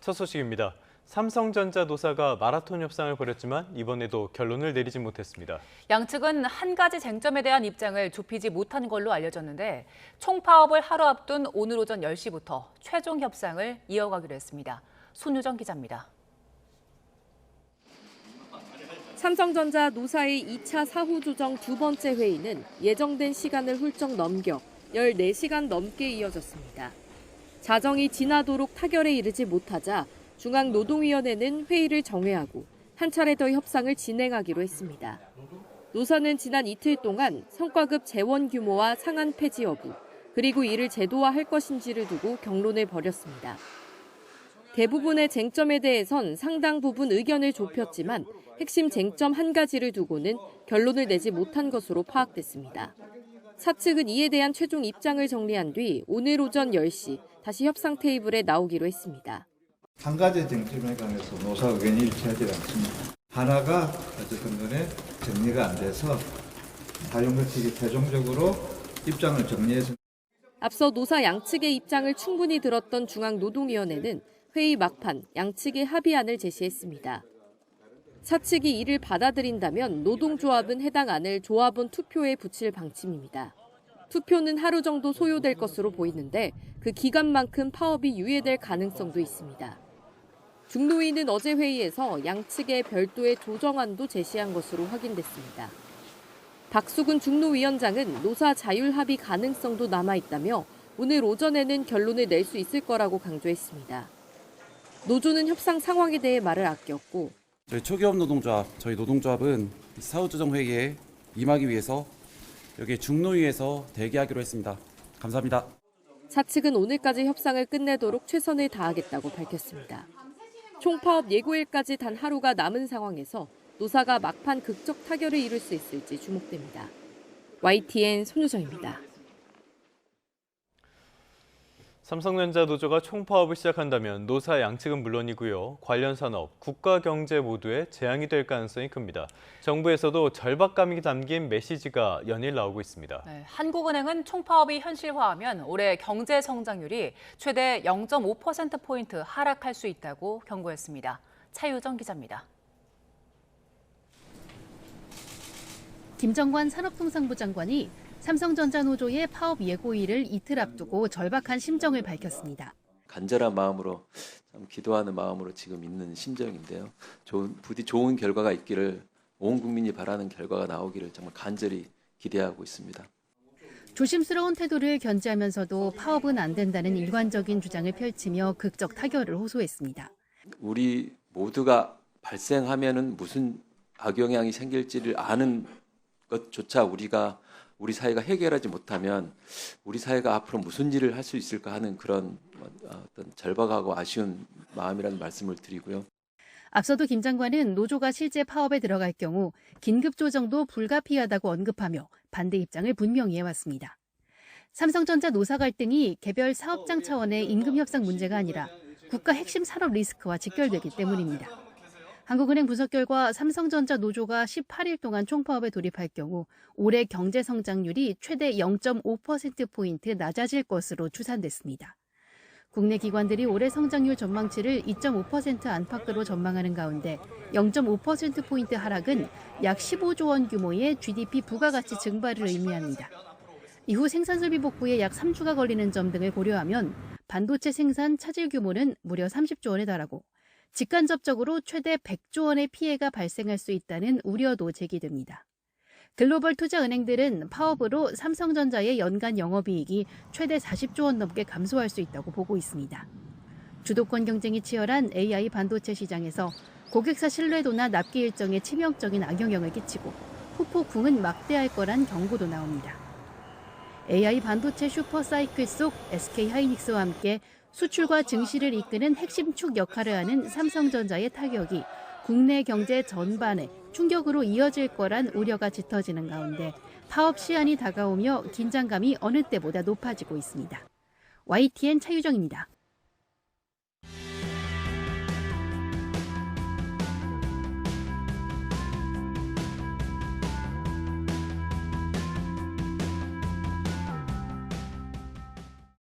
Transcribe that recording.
첫 소식입니다. 삼성전자 노사가 마라톤 협상을 벌였지만 이번에도 결론을 내리지 못했습니다. 양측은 한 가지 쟁점에 대한 입장을 좁히지 못한 걸로 알려졌는데 총파업을 하루 앞둔 오늘 오전 10시부터 최종 협상을 이어가기로 했습니다. 손유정 기자입니다. 삼성전자 노사의 2차 사후 조정 두 번째 회의는 예정된 시간을 훌쩍 넘겨 14시간 넘게 이어졌습니다. 자정이 지나도록 타결에 이르지 못하자 중앙노동위원회는 회의를 정회하고 한 차례 더 협상을 진행하기로 했습니다. 노사는 지난 이틀 동안 성과급 재원 규모와 상한 폐지 여부, 그리고 이를 제도화할 것인지를 두고 경론을 벌였습니다. 대부분의 쟁점에 대해선 상당 부분 의견을 좁혔지만 핵심 쟁점 한 가지를 두고는 결론을 내지 못한 것으로 파악됐습니다. 사측은 이에 대한 최종 입장을 정리한 뒤 오늘 오전 10시 다시 협상 테이블에 나오기로 했습니다. 한 가지 쟁점에 관해서 노사 의견이 일치하지 않습니다. 하나가 어쨌든 간에 정리가 안 돼서 다용도 측이 최종적으로 입장을 정리해서 앞서 노사 양측의 입장을 충분히 들었던 중앙노동위원회는 회의 막판 양측의 합의안을 제시했습니다. 사측이 이를 받아들인다면 노동조합은 해당 안을 조합원 투표에 붙일 방침입니다. 투표는 하루 정도 소요될 것으로 보이는데 그 기간만큼 파업이 유예될 가능성도 있습니다. 중노위는 어제 회의에서 양측의 별도의 조정안도 제시한 것으로 확인됐습니다. 박수근 중노위원장은 노사 자율 합의 가능성도 남아있다며 오늘 오전에는 결론을 낼 수 있을 거라고 강조했습니다. 노조는 협상 상황에 대해 말을 아꼈고 저희 초기업 노동조합, 저희 노동조합은 사후조정회의에 임하기 위해서 여기 중노위에서 대기하기로 했습니다. 감사합니다. 사측은 오늘까지 협상을 끝내도록 최선을 다하겠다고 밝혔습니다. 총파업 예고일까지 단 하루가 남은 상황에서 노사가 막판 극적 타결을 이룰 수 있을지 주목됩니다. YTN 손유정입니다. 삼성전자 노조가 총파업을 시작한다면 노사 양측은 물론이고요. 관련 산업, 국가 경제 모두에 재앙이 될 가능성이 큽니다. 정부에서도 절박감이 담긴 메시지가 연일 나오고 있습니다. 네, 한국은행은 총파업이 현실화하면 올해 경제 성장률이 최대 0.5%포인트 하락할 수 있다고 경고했습니다. 차유정 기자입니다. 김정관 산업통상부 장관이 삼성전자 노조의 파업 예고일을 이틀 앞두고 절박한 심정을 밝혔습니다. 간절한 마음으로 참 기도하는 마음으로 지금 있는 심정인데요. 부디 좋은 결과가 있기를 온 국민이 바라는 결과가 나오기를 정말 간절히 기대하고 있습니다. 조심스러운 태도를 견지하면서도 파업은 안 된다는 일관적인 주장을 펼치며 극적 타결을 호소했습니다. 우리 모두가 발생하면은 무슨 악영향이 생길지를 아는 것조차 우리 사회가 해결하지 못하면 우리 사회가 앞으로 무슨 일을 할 수 있을까 하는 그런 어떤 절박하고 아쉬운 마음이라는 말씀을 드리고요. 앞서도 김 장관은 노조가 실제 파업에 들어갈 경우 긴급 조정도 불가피하다고 언급하며 반대 입장을 분명히 해왔습니다. 삼성전자 노사 갈등이 개별 사업장 차원의 임금 협상 문제가 아니라 국가 핵심 산업 리스크와 직결되기 때문입니다. 한국은행 분석 결과 삼성전자 노조가 18일 동안 총파업에 돌입할 경우 올해 경제 성장률이 최대 0.5%포인트 낮아질 것으로 추산됐습니다. 국내 기관들이 올해 성장률 전망치를 2.5% 안팎으로 전망하는 가운데 0.5%포인트 하락은 약 15조 원 규모의 GDP 부가가치 증발을 의미합니다. 이후 생산설비 복구에 약 3주가 걸리는 점 등을 고려하면 반도체 생산 차질 규모는 무려 30조 원에 달하고 직간접적으로 최대 100조 원의 피해가 발생할 수 있다는 우려도 제기됩니다. 글로벌 투자은행들은 파업으로 삼성전자의 연간 영업이익이 최대 40조 원 넘게 감소할 수 있다고 보고 있습니다. 주도권 경쟁이 치열한 AI 반도체 시장에서 고객사 신뢰도나 납기 일정에 치명적인 악영향을 끼치고 후폭풍은 막대할 거란 경고도 나옵니다. AI 반도체 슈퍼사이클 속 SK하이닉스와 함께 수출과 증시를 이끄는 핵심 축 역할을 하는 삼성전자의 타격이 국내 경제 전반에 충격으로 이어질 거란 우려가 짙어지는 가운데 파업 시한이 다가오며 긴장감이 어느 때보다 높아지고 있습니다. YTN 차유정입니다.